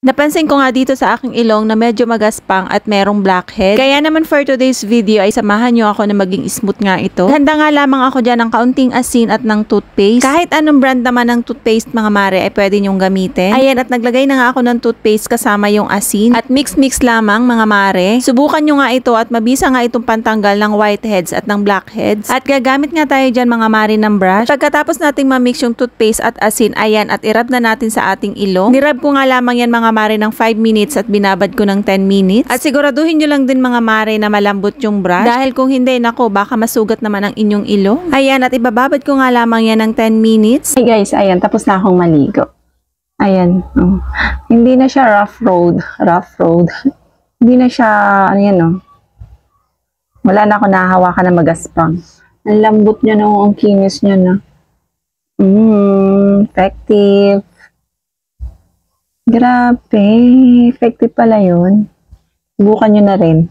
Napansin ko nga dito sa aking ilong na medyo magaspang at merong blackhead. Kaya naman for today's video ay samahan nyo ako na maging smooth nga ito. Handa nga lamang ako dyan ng kaunting asin at ng toothpaste. Kahit anong brand naman ng toothpaste mga mare ay pwede nyong gamitin. Ayan, at naglagay na nga ako ng toothpaste kasama yung asin. At mix-mix lamang mga mare. Subukan nyo nga ito at mabisa nga itong pantanggal ng whiteheads at ng blackheads. At gagamit nga tayo dyan mga mare ng brush. Pagkatapos nating mamix yung toothpaste at asin, ayan, at irab na natin sa ating ilong. Nirab ko nga lamang yan mga mare ng 5 minutes at binabad ko ng 10 minutes. At siguraduhin nyo lang din mga mare na malambot yung brush. Dahil kung hindi, nako, baka masugat naman ang inyong ilong. Ayan, at ibababad ko nga lamang yan ng 10 minutes. Hey guys, ayan, tapos na akong maligo. Ayan. Oh. Hindi na siya rough road. Hindi na siya, ano yan, no? Wala na ako nahahawakan na magaspang. Ang lambot niya, no? Ang kinis niya, no? Effective. Grabe. Effective pala yun. Subukan nyo na rin.